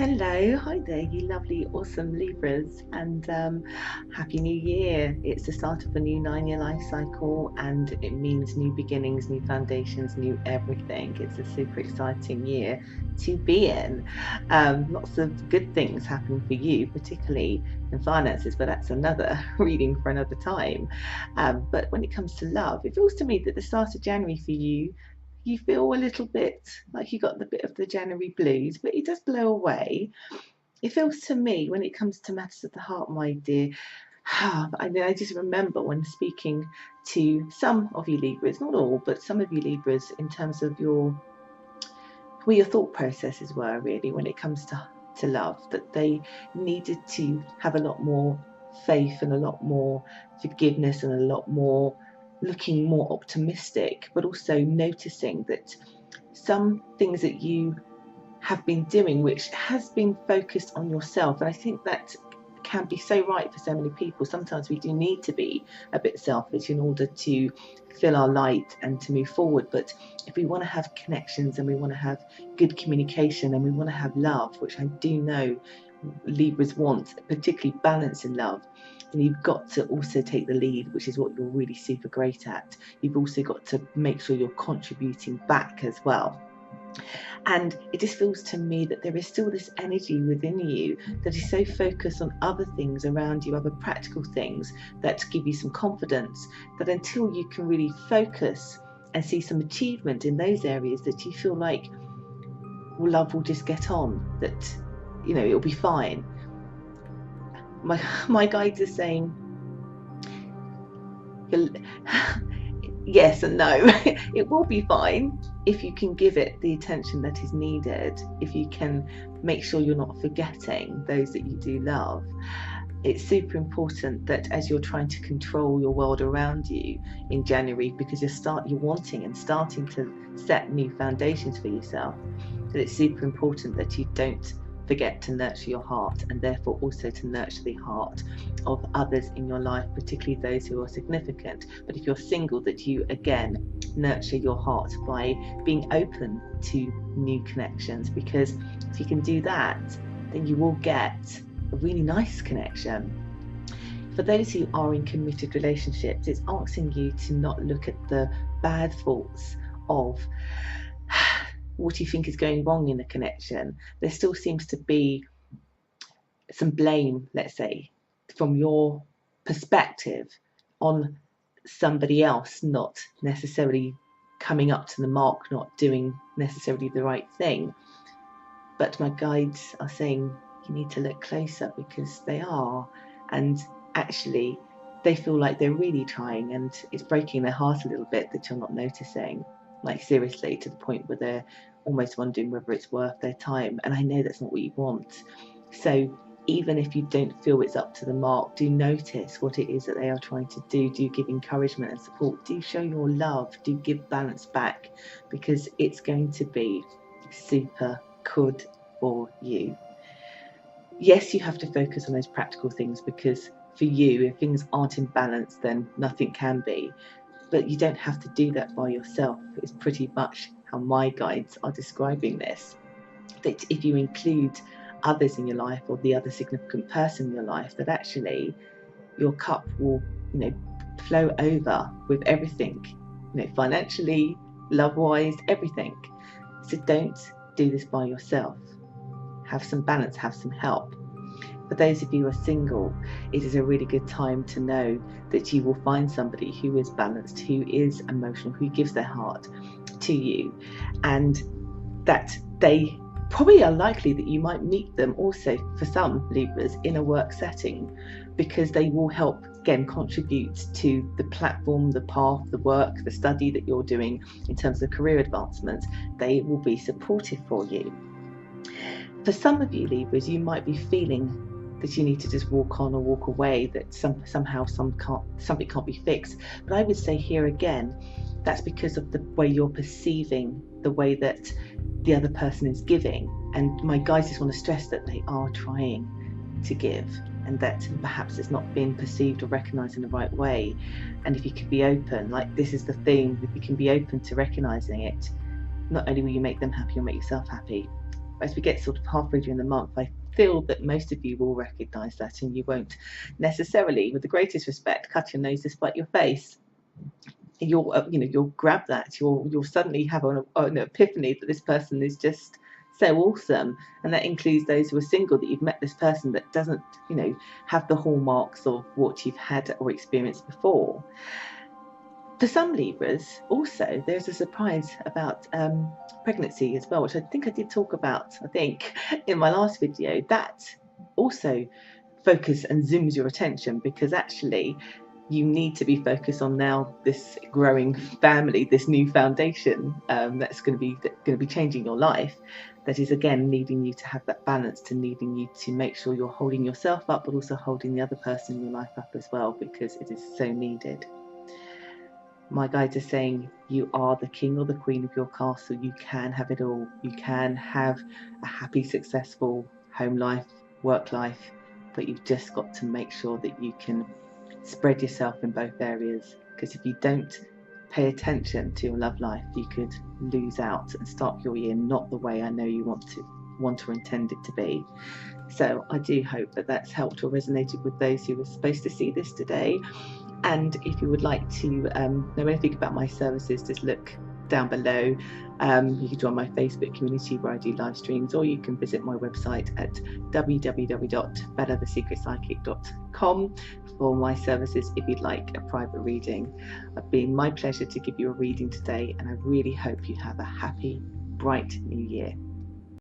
Hello, hi there, you lovely, awesome Libras, and Happy New Year. It's the start of a new 9-year life cycle, and it means new beginnings, new foundations, new everything. It's a super exciting year to be in. Lots of good things happening for you, particularly in finances, but that's another reading for another time. But when it comes to love, it feels to me that the start of January for you feel a little bit like you got the bit of the January blues, but it does blow away. It feels to me, when it comes to matters of the heart, my dear, I just remember when speaking to some of you Libras, not all, but some of you Libras, in terms of where your thought processes were really when it comes to love, that they needed to have a lot more faith and a lot more forgiveness and a lot more looking more optimistic, but also noticing that some things that you have been doing which has been focused on yourself, and I think that can be so right for so many people. Sometimes we do need to be a bit selfish in order to fill our light and to move forward, but if we want to have connections and we want to have good communication and we want to have love, which I do know Libras want, particularly balance in love, then you've got to also take the lead, which is what you're really super great at. You've also got to make sure you're contributing back as well. And it just feels to me that there is still this energy within you that is so focused on other things around you, other practical things that give you some confidence, that until you can really focus and see some achievement in those areas, that you feel like, well, love will just get on, that it'll be fine. My guides are saying yes and no. It will be fine if you can give it the attention that is needed, if you can make sure you're not forgetting those that you do love. It's super important that as you're trying to control your world around you in January, because you're wanting and starting to set new foundations for yourself, that it's super important that you don't forget to nurture your heart, and therefore also to nurture the heart of others in your life, particularly those who are significant. But if you're single, that you again nurture your heart by being open to new connections, because if you can do that, then you will get a really nice connection. For those who are in committed relationships, it's asking you to not look at the bad faults of what you think is going wrong in the connection. There still seems to be some blame, let's say, from your perspective on somebody else not necessarily coming up to the mark, not doing necessarily the right thing. But my guides are saying you need to look closer, because they are, and actually they feel like they're really trying, and it's breaking their heart a little bit that you're not noticing, like seriously, to the point where they're almost wondering whether it's worth their time. And I know that's not what you want. So even if you don't feel it's up to the mark, do notice what it is that they are trying to do. Do give encouragement and support. Do show your love. Do give balance back, because it's going to be super good for you. Yes, you have to focus on those practical things, because for you, if things aren't in balance, then nothing can be. But you don't have to do that by yourself. It's pretty much how my guides are describing this, that if you include others in your life, or the other significant person in your life, that actually your cup will flow over with everything, financially, love-wise, everything. So don't do this by yourself. Have some balance, have some help. For those of you who are single, it is a really good time to know that you will find somebody who is balanced, who is emotional, who gives their heart to you, and that they probably are likely that you might meet them also, for some Libras, in a work setting, because they will help again contribute to the platform, the path, the work, the study that you're doing in terms of career advancement. They will be supportive for you. For some of you Libras, you might be feeling that you need to just walk on or walk away, that somehow something can't be fixed. But I would say here again, that's because of the way you're perceiving the way that the other person is giving. And my guides just want to stress that they are trying to give, and that perhaps it's not being perceived or recognized in the right way. And if you could be open, like this is the thing, if you can be open to recognizing it, not only will you make them happy, you'll make yourself happy. as we get sort of halfway during the month, I feel that most of you will recognize that, and you won't necessarily, with the greatest respect, cut your nose to spite your face. You'll grab that, you'll suddenly have an epiphany that this person is just so awesome. And that includes those who are single, that you've met this person that doesn't have the hallmarks of what you've had or experienced before. For some Libras, also, there's a surprise about pregnancy as well, which I think I did talk about, in my last video. That also focus and zooms your attention, because actually you need to be focused on now this growing family, this new foundation that's going to be changing your life. That is, again, needing you to have that balance, to needing you to make sure you're holding yourself up, but also holding the other person in your life up as well, because it is so needed. My guides are saying you are the king or the queen of your castle. You can have it all. You can have a happy, successful home life, work life, but you've just got to make sure that you can spread yourself in both areas, because if you don't pay attention to your love life, you could lose out and start your year not the way I know you want or intend it to be. So I do hope that that's helped or resonated with those who were supposed to see this today. And if you would like to know anything about my services, just look down below. You can join my Facebook community where I do live streams, or you can visit my website at www.bellathesecretpsychic.com for my services if you'd like a private reading. It's been my pleasure to give you a reading today, and I really hope you have a happy, bright new year.